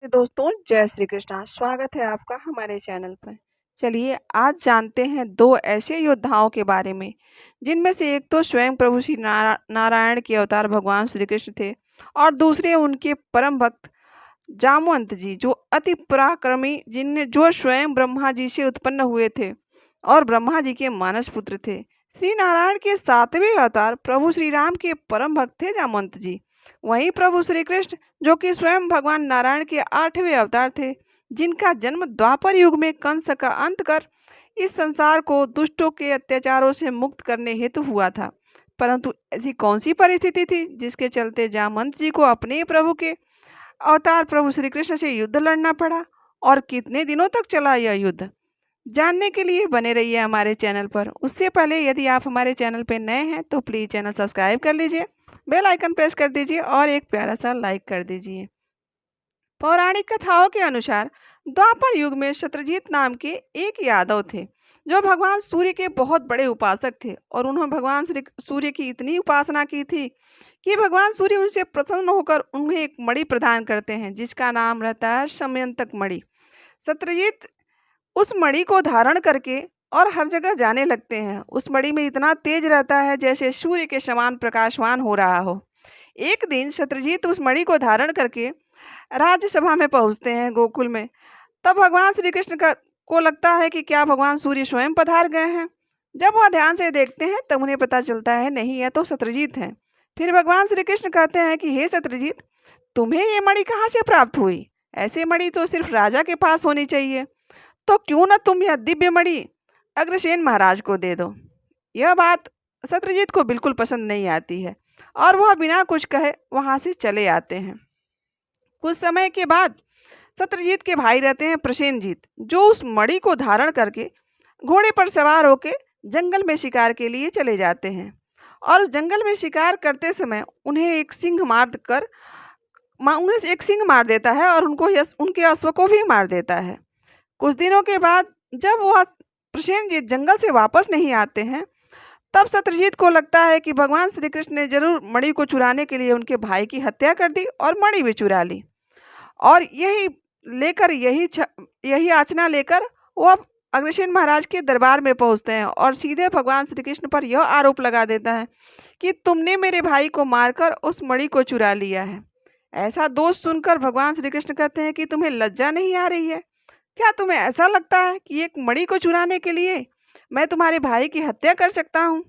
दोस्तों, जय श्री कृष्णा। स्वागत है आपका हमारे चैनल पर। चलिए आज जानते हैं दो ऐसे योद्धाओं के बारे में जिनमें से एक तो स्वयं प्रभु श्री नारायण के अवतार भगवान श्री कृष्ण थे और दूसरे उनके परम भक्त जामवंत जी, जो अति पराक्रमी, जिनने जो स्वयं ब्रह्मा जी से उत्पन्न हुए थे और ब्रह्मा जी के मानस पुत्र थे। श्री नारायण के सातवें अवतार प्रभु श्री राम के परम भक्त थे जामवंत जी। वहीं प्रभु श्री कृष्ण, जो कि स्वयं भगवान नारायण के आठवें अवतार थे, जिनका जन्म द्वापर युग में कंस का अंत कर इस संसार को दुष्टों के अत्याचारों से मुक्त करने हेतु हुआ था। परंतु ऐसी कौन सी परिस्थिति थी जिसके चलते जामवंत जी को अपने प्रभु के अवतार प्रभु श्री कृष्ण से युद्ध लड़ना पड़ा और कितने दिनों तक चला यह युद्ध? जानने के लिए बने रहिए हमारे चैनल पर। उससे पहले यदि आप हमारे चैनल पर नए हैं तो प्लीज़ चैनल सब्सक्राइब कर लीजिए, बेल आइकन प्रेस कर दीजिए और एक प्यारा सा लाइक कर दीजिए। पौराणिक कथाओं के अनुसार द्वापर युग में शत्रुजीत नाम के एक यादव थे, जो भगवान सूर्य के बहुत बड़े उपासक थे और उन्होंने भगवान श्री सूर्य की इतनी उपासना की थी कि भगवान सूर्य उनसे प्रसन्न होकर उन्हें एक मणि प्रदान करते हैं, जिसका नाम रहता है समयंतक मणि। शत्रुजीत उस मणि को धारण करके और हर जगह जाने लगते हैं। उस मणि में इतना तेज रहता है जैसे सूर्य के समान प्रकाशवान हो रहा हो। एक दिन शत्रुजीत उस मणि को धारण करके राज्यसभा में पहुंचते हैं, गोकुल में। तब भगवान श्री कृष्ण को लगता है कि क्या भगवान सूर्य स्वयं पधार गए हैं। जब वह ध्यान से देखते हैं तब उन्हें पता चलता है नहीं, यह तो शत्रुजीत हैं। फिर भगवान श्री कृष्ण कहते हैं कि हे शत्रुजीत, तुम्हें ये मणि कहाँ से प्राप्त हुई? ऐसी मणि तो सिर्फ राजा के पास होनी चाहिए, तो क्यों न तुम यह दिव्य मणि अग्रसेन महाराज को दे दो। यह बात शत्रुजीत को बिल्कुल पसंद नहीं आती है और वह बिना कुछ कहे वहां से चले आते हैं। कुछ समय के बाद शत्रुजीत के भाई रहते हैं प्रसेनजीत, जो उस मणि को धारण करके घोड़े पर सवार होकर जंगल में शिकार के लिए चले जाते हैं और जंगल में शिकार करते समय उन्हें एक सिंह मार देता है और उनके अश्व को भी मार देता है। कुछ दिनों के बाद जब वह प्रसेनजीत जंगल से वापस नहीं आते हैं, तब शत्रुजीत को लगता है कि भगवान श्री कृष्ण ने जरूर मणि को चुराने के लिए उनके भाई की हत्या कर दी और मणि भी चुरा ली। और यही याचना लेकर वह अग्रसेन महाराज के दरबार में पहुंचते हैं और सीधे भगवान श्री कृष्ण पर यह आरोप लगा देता है कि तुमने मेरे भाई को मारकर उस मणि को चुरा लिया है। ऐसा दोष सुनकर भगवान श्री कृष्ण कहते हैं कि तुम्हें लज्जा नहीं आ रही है? क्या तुम्हें ऐसा लगता है कि एक मणि को चुराने के लिए मैं तुम्हारे भाई की हत्या कर सकता हूँ?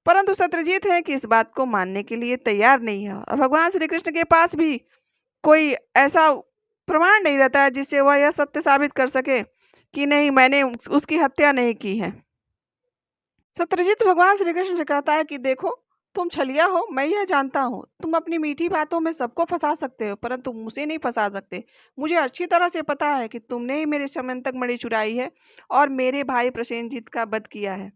परंतु शत्रुजीत है कि इस बात को मानने के लिए तैयार नहीं है और भगवान श्री कृष्ण के पास भी कोई ऐसा प्रमाण नहीं रहता है जिससे वह यह सत्य साबित कर सके कि नहीं, मैंने उसकी हत्या नहीं की है। शत्रुजीत भगवान श्री कृष्ण से कहता है कि देखो, तुम छलिया हो, मैं यह जानता हूँ। तुम अपनी मीठी बातों में सबको फंसा सकते हो, परंतु मुझे नहीं फंसा सकते। मुझे अच्छी तरह से पता है कि तुमने ही मेरे समयंतक मणि चुराई है और मेरे भाई प्रसेनजीत का वध किया है।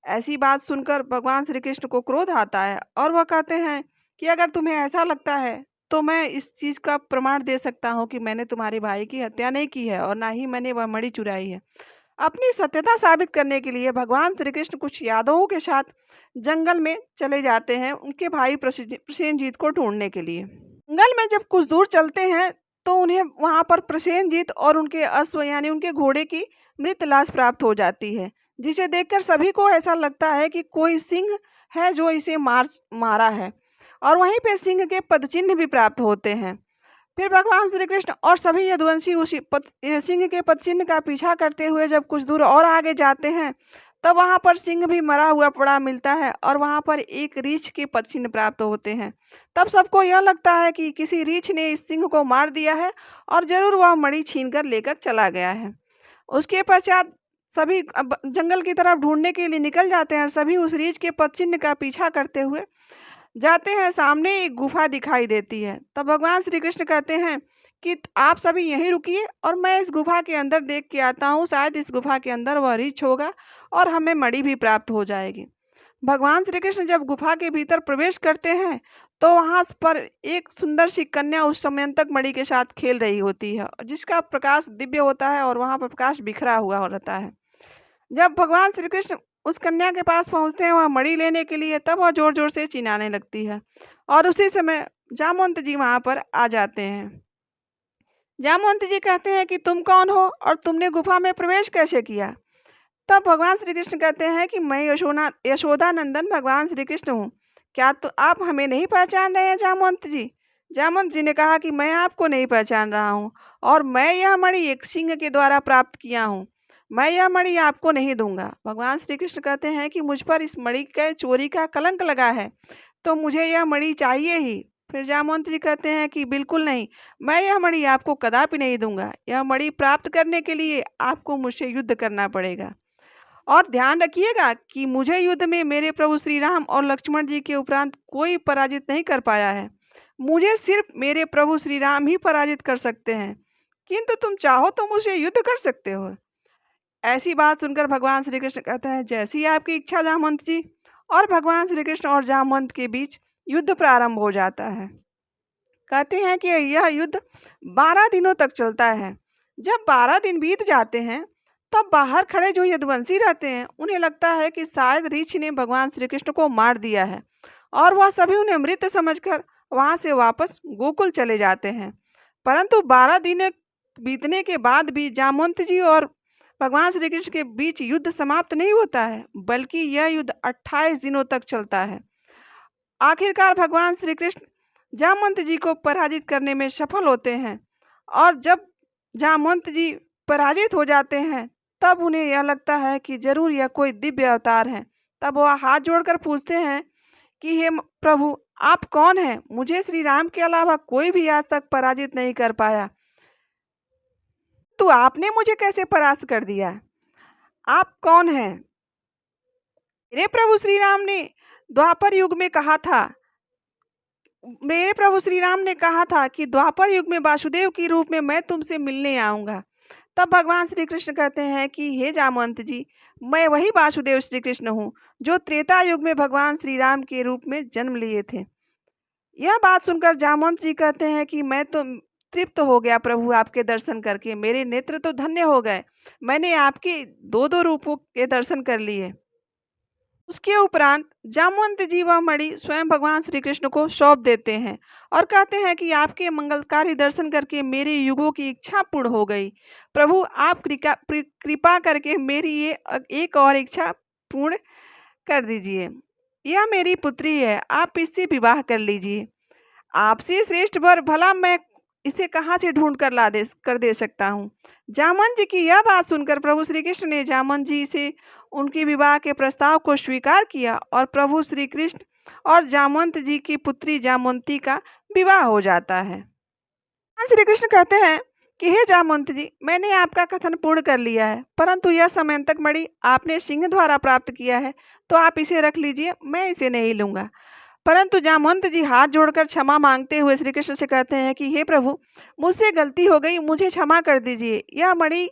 ऐसी बात सुनकर भगवान श्री कृष्ण को क्रोध आता है और वह कहते हैं कि अगर तुम्हें ऐसा लगता है तो मैं इस चीज़ का प्रमाण दे सकता हूँ कि मैंने तुम्हारे भाई की हत्या नहीं की है और ना ही मैंने वह मणि चुराई है। अपनी सत्यता साबित करने के लिए भगवान श्री कृष्ण कुछ यादवों के साथ जंगल में चले जाते हैं उनके भाई प्रसेनजीत को ढूंढने के लिए। जंगल में जब कुछ दूर चलते हैं तो उन्हें वहां पर प्रसेनजीत और उनके अश्व यानी उनके घोड़े की मृत लाश प्राप्त हो जाती है, जिसे देखकर सभी को ऐसा लगता है कि कोई सिंह है जो इसे मारा है और वहीं पे सिंह के पदचिन्ह भी प्राप्त होते हैं। फिर भगवान श्री कृष्ण और सभी यदुवंशी उसी सिंह के पदचिन्ह का पीछा करते हुए जब कुछ दूर और आगे जाते हैं, तब वहां पर सिंह भी मरा हुआ पड़ा मिलता है और वहां पर एक रीछ के पदचिन्ह प्राप्त होते हैं। तब सबको यह लगता है कि किसी रीछ ने इस सिंह को मार दिया है और जरूर वह मणि छीनकर लेकर चला गया है। उसके पश्चात सभी जंगल की तरफ ढूंढने के लिए निकल जाते हैं और सभी उस रीछ के पदचिन्ह का पीछा करते हुए जाते हैं। सामने एक गुफा दिखाई देती है। तब भगवान श्री कृष्ण कहते हैं कि आप सभी यहीं रुकिए और मैं इस गुफा के अंदर देख के आता हूँ, शायद इस गुफा के अंदर वह रीछ होगा और हमें मणि भी प्राप्त हो जाएगी। भगवान श्री कृष्ण जब गुफा के भीतर प्रवेश करते हैं तो वहाँ पर एक सुंदर सी कन्या उस समयंतक मणि के साथ खेल रही होती है, जिसका प्रकाश दिव्य होता है और वहाँ पर प्रकाश बिखरा हुआ रहता है। जब भगवान श्री कृष्ण उस कन्या के पास पहुंचते हैं वह मणि लेने के लिए, तब वह जोर जोर से चिल्लाने लगती है और उसी समय जामवंत जी वहां पर आ जाते हैं। जामवंत जी कहते हैं कि तुम कौन हो और तुमने गुफा में प्रवेश कैसे किया? तब भगवान श्री कृष्ण कहते हैं कि मैं यशोदानंदन भगवान श्री कृष्ण हूँ। क्या तो आप हमें नहीं पहचान रहे हैं जामवंत जी? जामवंत जी ने कहा कि मैं आपको नहीं पहचान रहा हूँ और मैं यह मणि एक सिंह के द्वारा प्राप्त किया हूँ। मैं यह मणि आपको नहीं दूंगा। भगवान श्री कृष्ण कहते हैं कि मुझ पर इस मणि के चोरी का कलंक लगा है, तो मुझे यह मणि चाहिए ही। फिर जामवंत जी कहते हैं कि बिल्कुल नहीं, मैं यह मणि आपको कदापि नहीं दूंगा। यह मणि प्राप्त करने के लिए आपको मुझसे युद्ध करना पड़ेगा। और ध्यान रखिएगा कि मुझे युद्ध में मेरे प्रभु श्री राम और लक्ष्मण जी के उपरांत कोई पराजित नहीं कर पाया है। मुझे सिर्फ मेरे प्रभु श्री राम ही पराजित कर सकते हैं, किंतु तुम चाहो तो मुझसे युद्ध कर सकते हो। ऐसी बात सुनकर भगवान श्री कृष्ण कहते हैं, जैसी आपकी इच्छा जामवंत जी। और भगवान श्री कृष्ण और जामवंत के बीच युद्ध प्रारंभ हो जाता है। कहते हैं कि यह युद्ध 12 दिनों तक चलता है। जब 12 दिन बीत जाते हैं, तब बाहर खड़े जो यदुवंशी रहते हैं उन्हें लगता है कि शायद ऋषि ने भगवान श्री कृष्ण को मार दिया है, और वह सभी उन्हें मृत समझकर वहां से वापस गोकुल चले जाते हैं। परंतु 12 दिन बीतने के बाद भी जामवंत जी और भगवान श्री कृष्ण के बीच युद्ध समाप्त नहीं होता है, बल्कि यह युद्ध 28 दिनों तक चलता है। आखिरकार भगवान श्री कृष्ण जामवंत जी को पराजित करने में सफल होते हैं, और जब जामवंत जी पराजित हो जाते हैं, तब उन्हें यह लगता है कि जरूर यह कोई दिव्य अवतार है। तब वह हाथ जोड़कर पूछते हैं कि हे प्रभु, आप कौन हैं? मुझे श्री राम के अलावा कोई भी आज तक पराजित नहीं कर पाया, तो आपने मुझे कैसे परास्त कर दिया? आप कौन हैं? मेरे प्रभु श्री राम ने द्वापर युग में कहा था मेरे प्रभु श्री राम ने कहा था कि द्वापर युग में वासुदेव के रूप में मैं तुमसे मिलने आऊँगा। तब भगवान श्री कृष्ण कहते हैं कि हे जामवंत जी, मैं वही वासुदेव श्री कृष्ण हूँ जो त्रेता युग में भगवान श्री राम के रूप में जन्म लिए थे। यह बात सुनकर जामवंत जी कहते हैं कि मैं तो तृप्त हो गया प्रभु, आपके दर्शन करके मेरे नेत्र तो धन्य हो गए। मैंने आपके दो दो रूपों के दर्शन कर लिए। उसके उपरांत जामवंत जी वह मणि स्वयं भगवान श्री कृष्ण को सौंप देते हैं और कहते हैं कि आपके मंगलकारी दर्शन करके मेरे युगों की इच्छा पूर्ण हो गई। प्रभु, आप कृपा करके मेरी ये एक और इच्छा पूर्ण कर दीजिए। यह मेरी पुत्री है, आप इससे विवाह कर लीजिए। आपसे श्रेष्ठ वर भला मैं इसे कहाँ से ढूंढ कर दे सकता हूँ। जामवंत जी की यह बात सुनकर प्रभु श्री कृष्ण ने जामवंत जी से उनके विवाह के प्रस्ताव को स्वीकार किया, और प्रभु श्री कृष्ण और जामवंत जी की पुत्री जामवंती का विवाह हो जाता है। श्री कृष्ण कहते हैं कि हे जामवंत जी, मैंने आपका कथन पूर्ण कर लिया है, परंतु यह समयंतक मणि आपने सिंह द्वारा प्राप्त किया है, तो आप इसे रख लीजिए, मैं इसे नहीं लूंगा। परंतु जामवंत जी हाथ जोड़कर क्षमा मांगते हुए श्री कृष्ण से कहते हैं कि हे प्रभु, मुझसे गलती हो गई, मुझे क्षमा कर दीजिए। यह मणि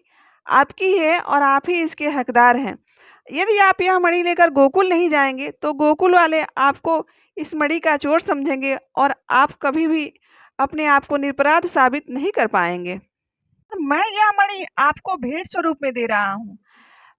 आपकी है और आप ही इसके हकदार हैं। यदि आप यह मणि लेकर गोकुल नहीं जाएंगे, तो गोकुल वाले आपको इस मणि का चोर समझेंगे और आप कभी भी अपने आप को निरपराध साबित नहीं कर पाएंगे। मैं यह मणि आपको भेंट स्वरूप में दे रहा हूँ।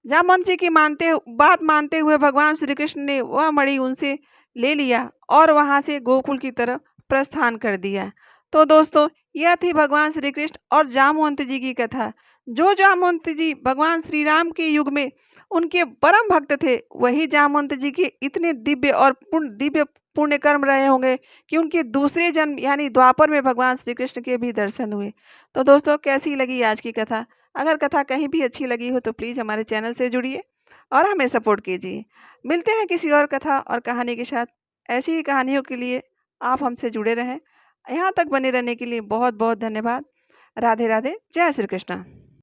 जामवंत जी की बात मानते हुए भगवान श्री कृष्ण ने वह मणि उनसे ले लिया और वहां से गोकुल की तरफ प्रस्थान कर दिया। तो दोस्तों, यह थी भगवान श्री कृष्ण और जामवंत जी की कथा। जो जामवंत जी भगवान श्री राम के युग में उनके परम भक्त थे, वही जामवंत जी के इतने दिव्य और दिव्य पुण्य कर्म रहे होंगे कि उनके दूसरे जन्म यानी द्वापर में भगवान श्री कृष्ण के भी दर्शन हुए। तो दोस्तों, कैसी लगी आज की कथा? अगर कथा कहीं भी अच्छी लगी हो तो प्लीज़ हमारे चैनल से जुड़िए और हमें सपोर्ट कीजिए। मिलते हैं किसी और कथा और कहानी के साथ। ऐसी ही कहानियों के लिए आप हमसे जुड़े रहें। यहाँ तक बने रहने के लिए बहुत बहुत धन्यवाद। राधे राधे। जय श्री कृष्ण।